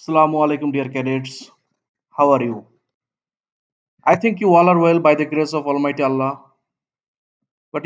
Assalamu alaikum, dear cadets. How are you? I think you all are well by the grace of Almighty Allah. But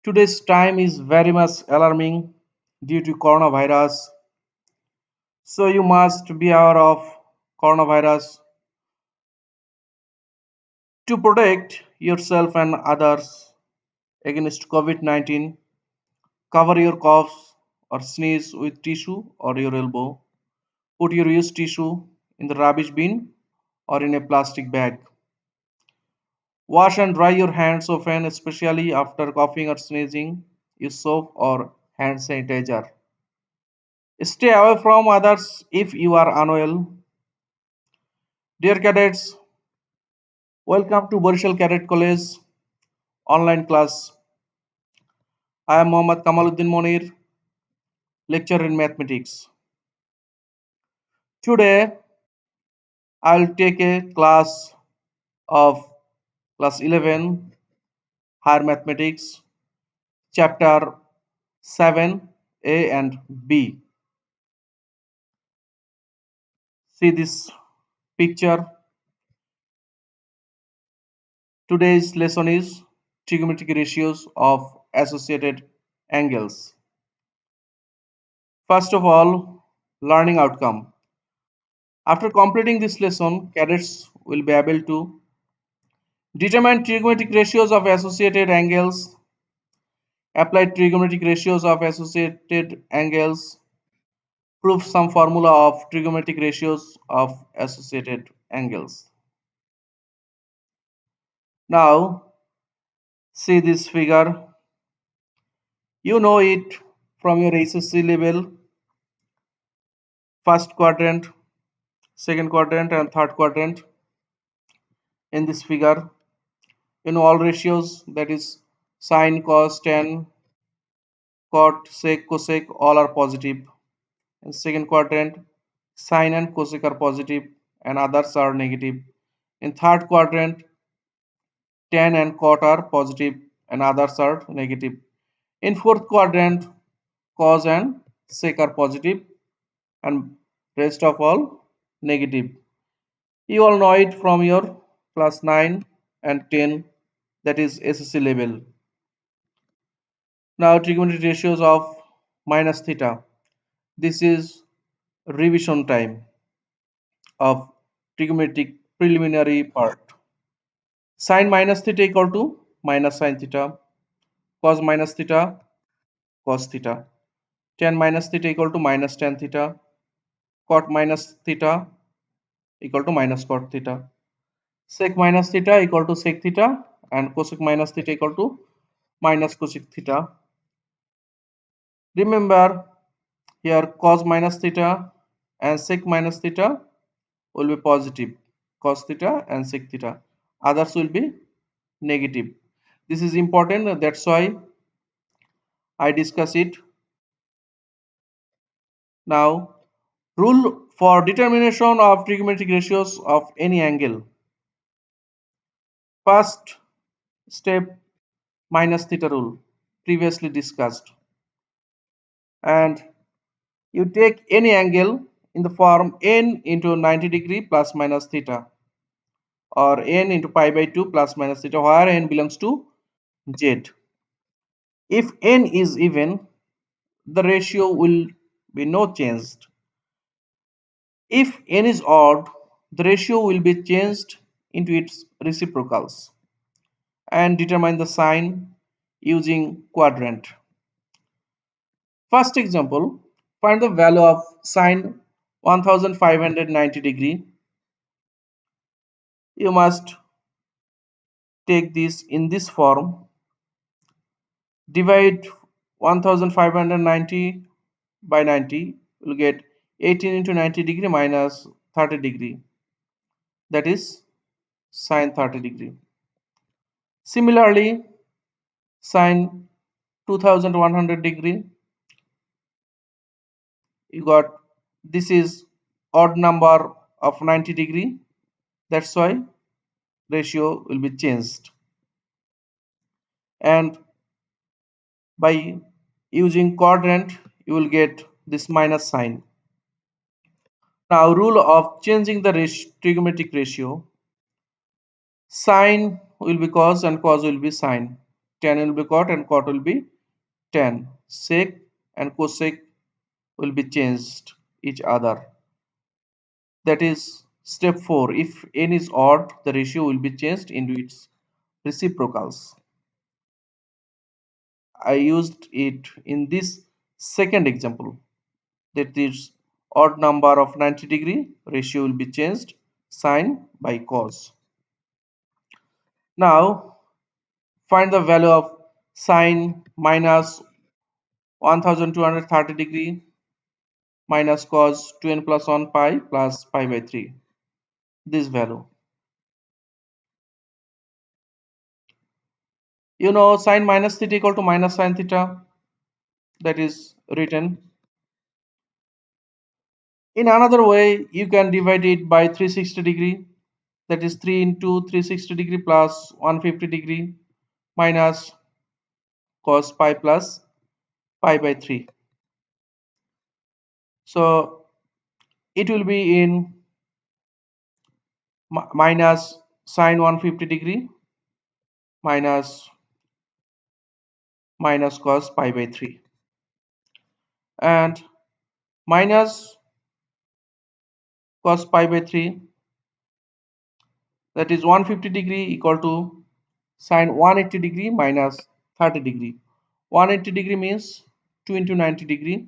today's time is very much alarming due to coronavirus. So you must be aware of coronavirus to protect yourself and others against COVID-19. Cover your coughs or sneeze with tissue or your elbow. Put your used tissue in the rubbish bin or in a plastic bag. Wash and dry your hands often, especially after coughing or sneezing. Use soap or hand sanitizer. Stay away from others if you are unwell. Dear cadets, welcome to Borishal Cadet College online class. I am Mohammad Kamaluddin Monir, lecturer in mathematics. Today, I'll take a class of class 11 higher mathematics, chapter 7A and B. See this picture. Today's lesson is trigonometric ratios of associated angles. First of all, learning outcome. After completing this lesson, cadets will be able to determine trigonometric ratios of associated angles, apply trigonometric ratios of associated angles, prove some formula of trigonometric ratios of associated angles. Now, see this figure. You know it from your SSC level, first quadrant, second quadrant and third quadrant. In this figure, all ratios, that is sine, cos, tan, cot, sec, cosec, all are positive. In second quadrant, sine and cosec are positive and others are negative. In third quadrant, tan and cot are positive and others are negative. In fourth quadrant, cos and sec are positive and rest of all negative. You all know it from your class 9 and 10, that is SSC level. Now trigonometric ratios of minus theta. This is revision time of trigonometric preliminary part. Sine minus theta equal to minus sine theta. Cos minus theta, cos theta. Tan minus theta equal to minus tan theta. Cot minus theta equal to minus cot theta. Sec minus theta equal to sec theta and cosec minus theta equal to minus cosec theta. Remember, here cos minus theta and sec minus theta will be positive, cos theta and sec theta. Others will be negative. This is important, that's why I discuss it. Now, rule for determination of trigonometric ratios of any angle. First step, minus theta rule, previously discussed. And you take any angle in the form n into 90 degree plus minus theta, or n into pi by 2 plus minus theta, where n belongs to z. If n is even, the ratio will be no changed. If n is odd, the ratio will be changed into its reciprocals. And determine the sign using quadrant. First example, find the value of sine 1590 degree. You must take this in this form. Divide 1590 by 90, will get 18 into 90 degree minus 30 degree, that is sine 30 degree. Similarly, sine 2100 degree, you got, this is odd number of 90 degree, that's why ratio will be changed. And by using quadrant, you will get this minus sign. Now, rule of changing the trigonometric ratio. Sine will be cos and cos will be sine. Tan will be cot and cot will be tan. Sec and cosec will be changed each other. That is step 4. If n is odd, the ratio will be changed into its reciprocals. I used it in this second example. That is odd number of 90-degree, ratio will be changed sine by cos. Now find the value of sine minus 1230 degree minus cos 2n plus 1 pi plus pi by 3. This value. You know sine minus theta equal to minus sine theta, that is written. In another way, you can divide it by 360 degree, that is 3 into 360 degree plus 150 degree minus cos pi plus pi by 3. So it will be in minus sine 150 degree minus cos pi by 3 and minus cos pi by 3, that is 150 degree equal to sine 180 degree minus 30 degree. 180 degree means 2 into 90 degree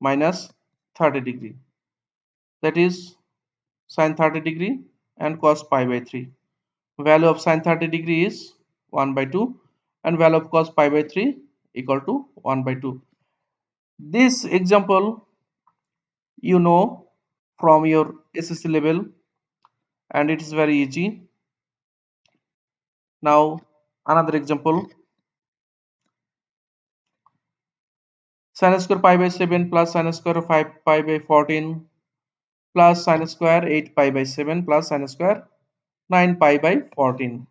minus 30 degree, that is sine 30 degree and cos pi by 3. Value of sine 30 degree is 1 by 2 and value of cos pi by 3 equal to 1 by 2. This example you know from your SSC level and it is very easy. Now another example, sin square pi by 7 plus sin square 5 pi by 14 plus sin square 8 pi by 7 plus sin square 9 pi by 14.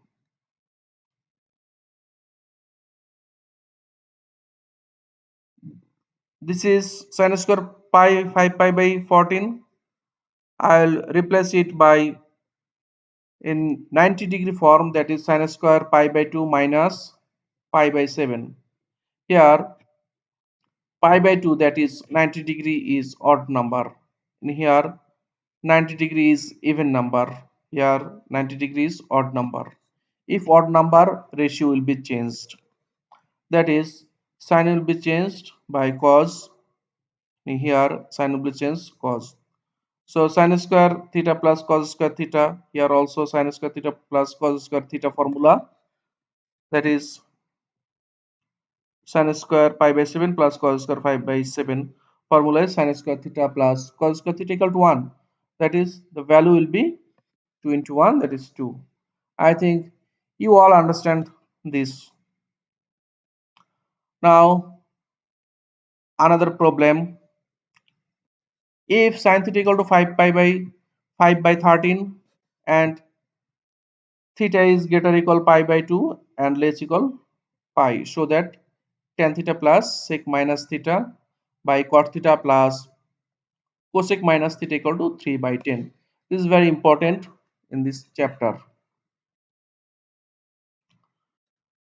This is sin square pi 5 pi by 14. I'll replace it by in 90-degree form, that is sin square pi by 2 minus pi by 7. Here pi by 2, that is 90 degree, is odd number. In here 90 degree is even number. Here 90 degree is odd number. If odd number, ratio will be changed. That is sin will be changed by cos. In here sin will be changed cos. So sin square theta plus cos square theta. Here also sin square theta plus cos square theta formula. That is sin square pi by 7 plus cos square 5 by 7. Formula is sin square theta plus cos square theta equal to 1. That is the value will be 2 into 1, that is 2. I think you all understand this. Now another problem. If sin theta equal to 5 pi by 5 by 13 and theta is greater equal pi by 2 and less equal pi, so that tan theta plus sec minus theta by cot theta plus cosec minus theta equal to 3 by 10. This is very important in this chapter.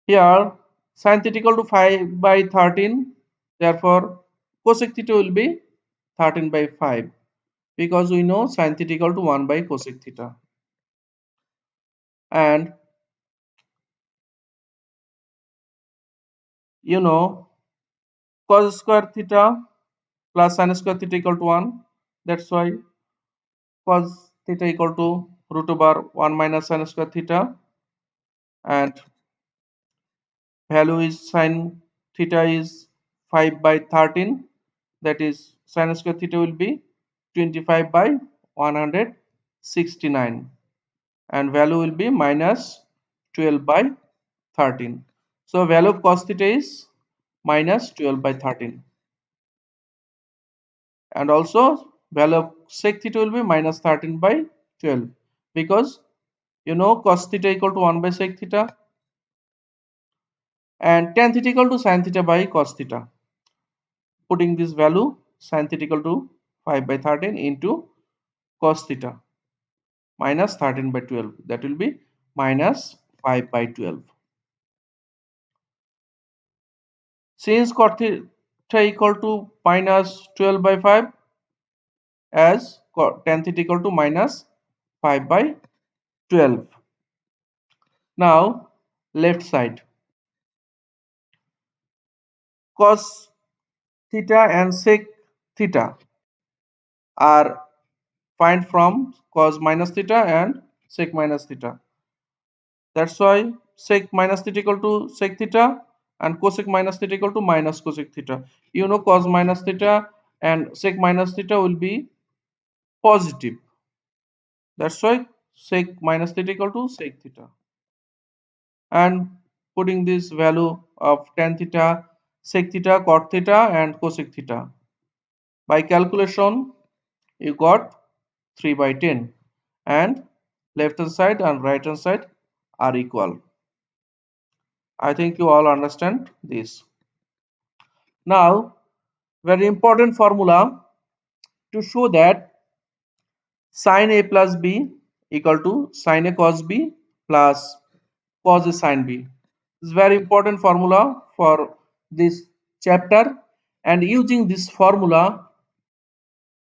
Here sin theta equal to 5 by 13, therefore cosec theta will be 13 by 5, because we know sin theta equal to 1 by cosec theta. And you know cos square theta plus sin square theta equal to 1. That's why cos theta equal to root over 1 minus sin square theta, and value is sin theta is 5 by 13, that is sin square theta will be 25 by 169 and value will be minus 12 by 13. So value of cos theta is minus 12 by 13, and also value of sec theta will be minus 13 by 12, because you know cos theta equal to 1 by sec theta and tan theta equal to sin theta by cos theta. Putting this value, sin theta equal to 5 by 13 into cos theta minus 13 by 12. That will be minus 5 by 12. Since cot theta equal to minus 12 by 5, as tan theta equal to minus 5 by 12. Now left side, cos theta and sec theta are find from cos minus theta and sec minus theta. That's why sec minus theta equal to sec theta and cosec minus theta equal to minus cosec theta. You know cos minus theta and sec minus theta will be positive. That's why sec minus theta equal to sec theta. And putting this value of tan theta, sec theta, cot theta and cosec theta. By calculation, you got 3 by 10 and left hand side and right hand side are equal. I think you all understand this. Now, very important formula to show that sin A plus B equal to sin A cos B plus cos A sin B. This is very important formula for this chapter, and using this formula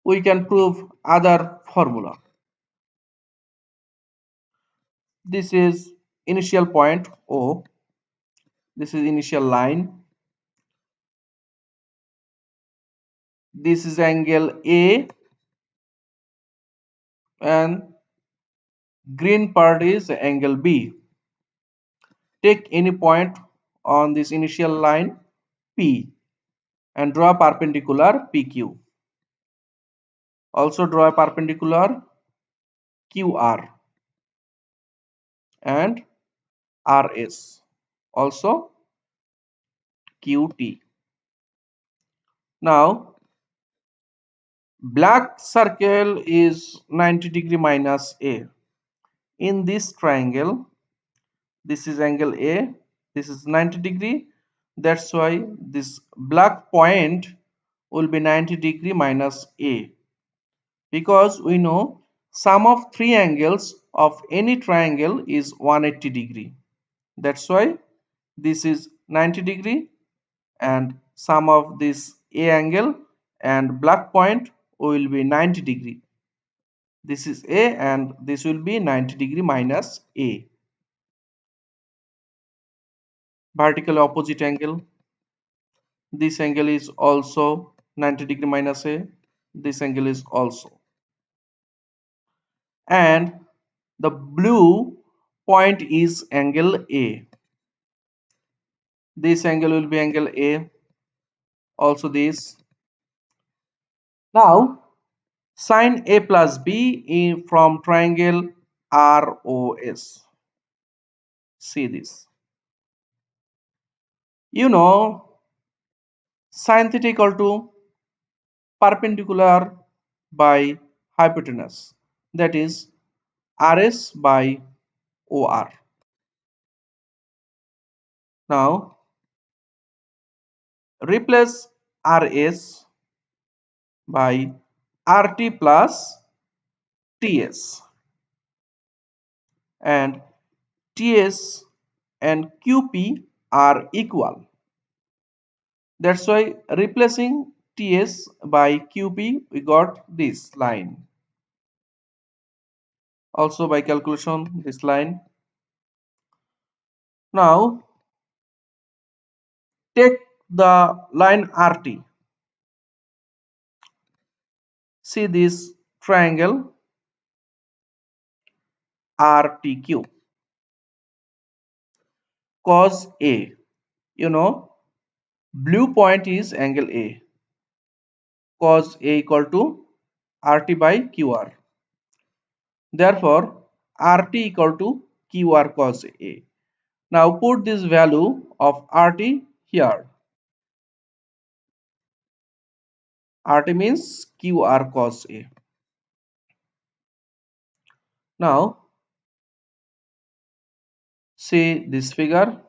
we can prove other formula. This is initial point O. This is initial line. This is angle A and green part is angle B. Take any point on this initial line P and draw a perpendicular PQ. Also draw a perpendicular QR and RS. Also QT. Now black circle is 90 degree minus A. In this triangle, this is angle A, this is 90 degree. That's why this black point will be 90 degree minus A, because we know sum of three angles of any triangle is 180 degree. That's why this is 90 degree and sum of this A angle and black point will be 90 degree. This is A and this will be 90 degree minus A. Vertical opposite angle. This angle is also 90 degree minus A. This angle is also. And the blue point is angle A. This angle will be angle A. Also this. Now sin A plus B from triangle ROS. See this. You know sin theta equal to perpendicular by hypotenuse, that is RS by OR. Now replace RS by RT plus TS, and TS and QP are equal. That's why replacing TS by QP we got this line. Also by calculation this line. Now take the line RT. See this triangle RTQ. Cos A. You know blue point is angle A. Cos A equal to RT by QR. Therefore RT equal to QR cos A. Now put this value of RT here. RT means QR cos A. Now see this figure.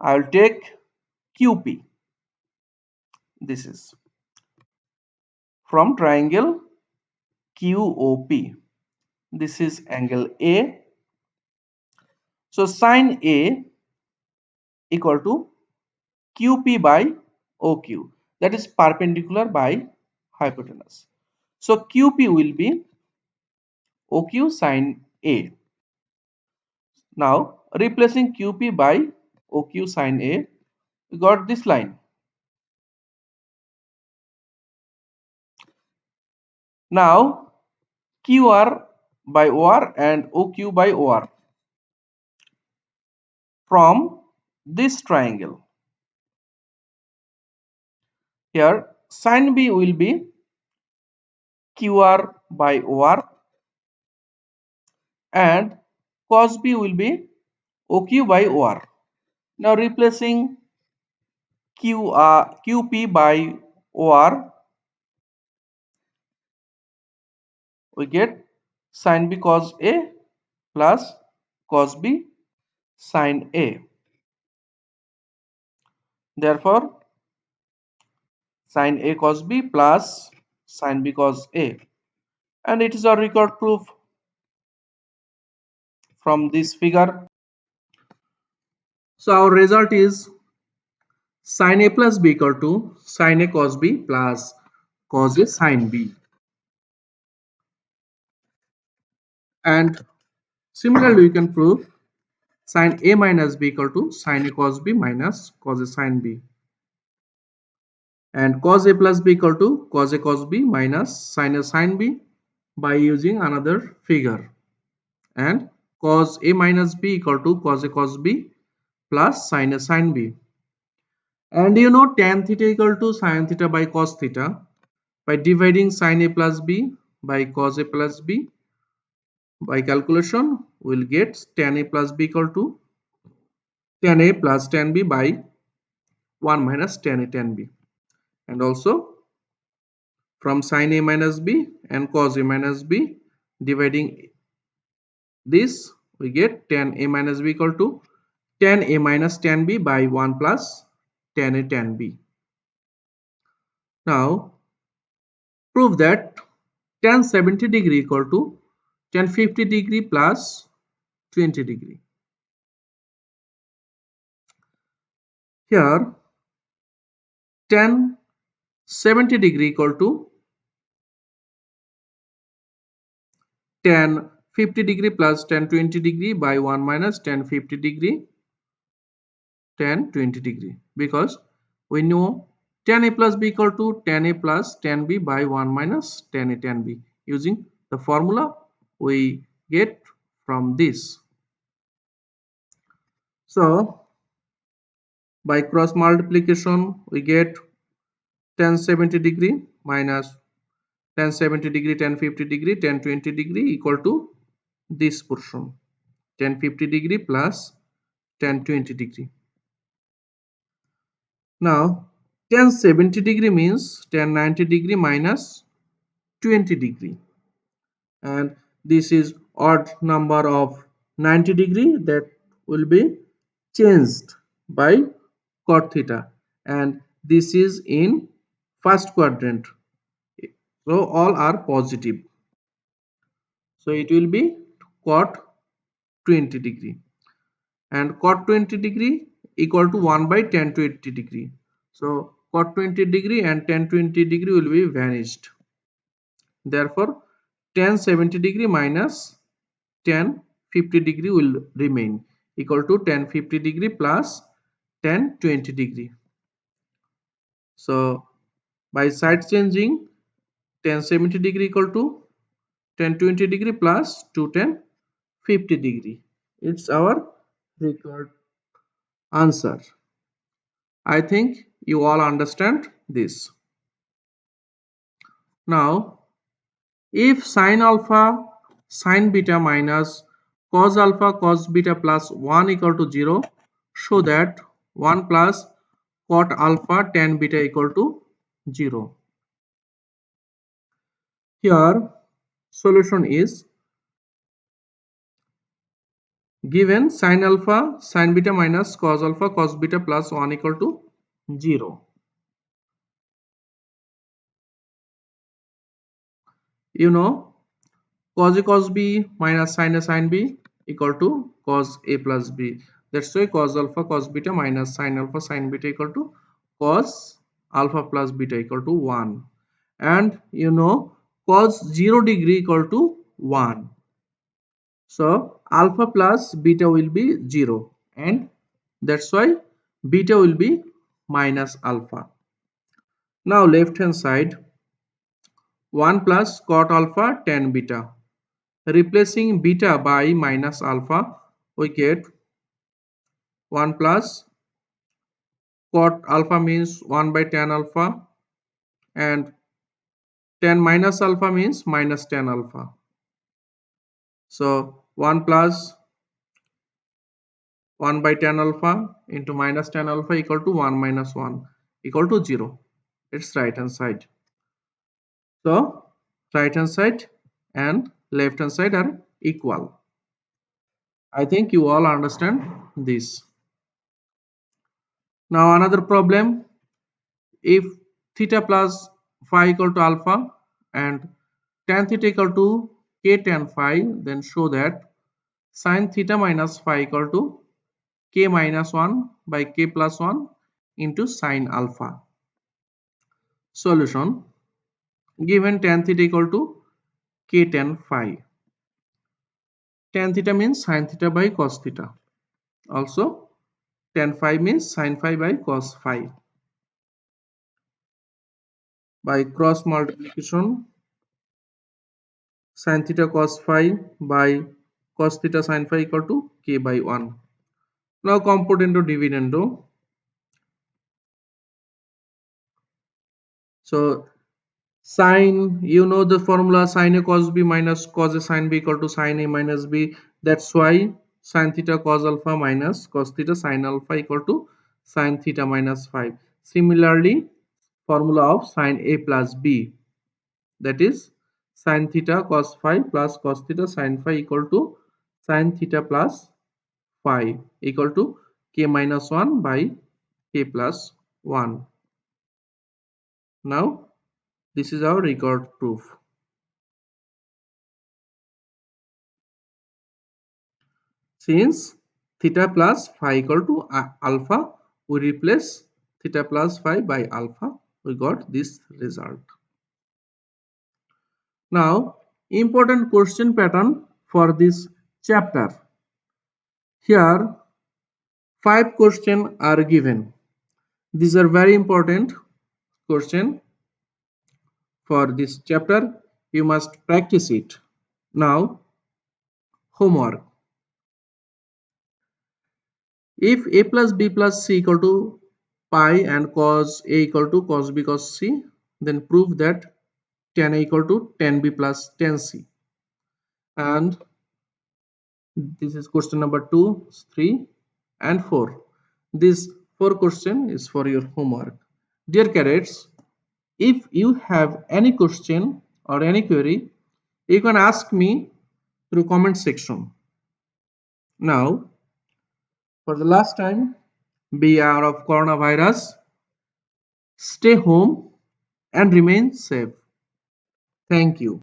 I will take QP. This is from triangle QOP. This is angle A. So sine A equal to QP by OQ, that is perpendicular by hypotenuse. So QP will be OQ sine A. Now replacing QP by OQ sine A, we got this line. Now QR by OR and OQ by OR from this triangle. Here sine B will be QR by OR and cos B will be OQ by OR. Now replacing QP by OR, we get sin B cos A plus cos B sin A. Therefore sin A cos B plus sin B cos A, and it is a record proof from this figure. So our result is sin A plus B equal to sin A cos B plus cos A sin B. And similarly we can prove sin A minus B equal to sin A cos B minus cos A sin B, and cos A plus B equal to cos A cos B minus sin A sin B by using another figure, and cos A minus B equal to cos A cos B plus sin A sin B. And you know tan theta equal to sin theta by cos theta. By dividing sin A plus B by cos A plus B by calculation, we will get tan A plus B equal to tan A plus tan B by 1 minus tan A tan B. And also from sin A minus B and cos A minus B, dividing this, we get tan A minus B equal to tan A minus tan B by 1 plus tan A tan B. Now prove that tan 70 degree equal to tan 50 degree plus 20 degree. Here tan 70 degree equal to tan 50 degree plus tan 20 degree by 1 minus tan 50 degree tan 20 degree, because we know tan A plus B equal to tan A plus tan B by 1 minus tan A tan B, using the formula we get from this. So by cross multiplication we get tan 70 degree minus tan 70 degree, tan 50 degree, tan 20 degree equal to this portion, tan 50 degree plus tan 20 degree. Now tan 70 degree means tan 90 degree minus 20 degree, and this is odd number of 90 degree that will be changed by cot theta, and this is in first quadrant, so all are positive, so it will be cot 20 degree, and cot 20 degree equal to 1 by tan 20 degree, so cot 20 degree and tan 20 degree will be vanished. Therefore tan 70 degree minus tan 50 degree will remain, equal to tan 50 degree plus tan 20 degree. So by side changing, tan 70 degree equal to tan 20 degree plus 2 tan 50 degree. It's our required answer. I think you all understand this. Now if sine alpha sine beta minus cos alpha cos beta plus 1 equal to 0, show that 1 plus cot alpha tan beta equal to 0. Here solution is given sine alpha sine beta minus cos alpha cos beta plus 1 equal to 0. You know, cos A cos B minus sin A sin B equal to cos A plus B. That's why cos alpha cos beta minus sin alpha sin beta equal to cos alpha plus beta equal to 1. And you know, cos 0 degree equal to 1. So alpha plus beta will be 0, and that's why beta will be minus alpha. Now left hand side, 1 plus cot alpha tan beta. Replacing beta by minus alpha, we get 1 plus cot alpha means 1 by tan alpha, and tan minus alpha means minus tan alpha. So 1 plus 1 by tan alpha into minus tan alpha equal to 1 minus 1 equal to 0. It's right hand side. So right hand side and left hand side are equal. I think you all understand this. Now another problem, if theta plus phi equal to alpha and tan theta equal to k tan phi, then show that sin theta minus phi equal to k minus 1 by k plus 1 into sin alpha. Solution, given tan theta equal to k tan phi. Tan theta means sin theta by cos theta. Also tan phi means sin phi by cos phi. By cross multiplication, sin theta cos phi by cos theta sin phi equal to k by 1. Now componendo dividendo. So sin, you know the formula, sin a cos b minus cos a sin b equal to sin a minus b. That's why sin theta cos alpha minus cos theta sin alpha equal to sin theta minus phi. Similarly, formula of sin a plus b, that is sin theta cos phi plus cos theta sin phi equal to sin theta plus phi equal to k minus 1 by k plus 1. Now this is our record proof. Since theta plus phi equal to alpha, we replace theta plus phi by alpha. We got this result. Now, important question pattern for this chapter. Here, 5 questions are given. These are very important question for this chapter. You must practice it. Now, homework. If a plus b plus c equal to pi and cos a equal to cos b cos c, then prove that tan a equal to tan b plus tan c. And this is question number 2, 3 and 4. This 4 question is for your homework. Dear cadets, if you have any question or any query, you can ask me through comment section. Now, for the last time, beware of coronavirus, stay home and remain safe. Thank you.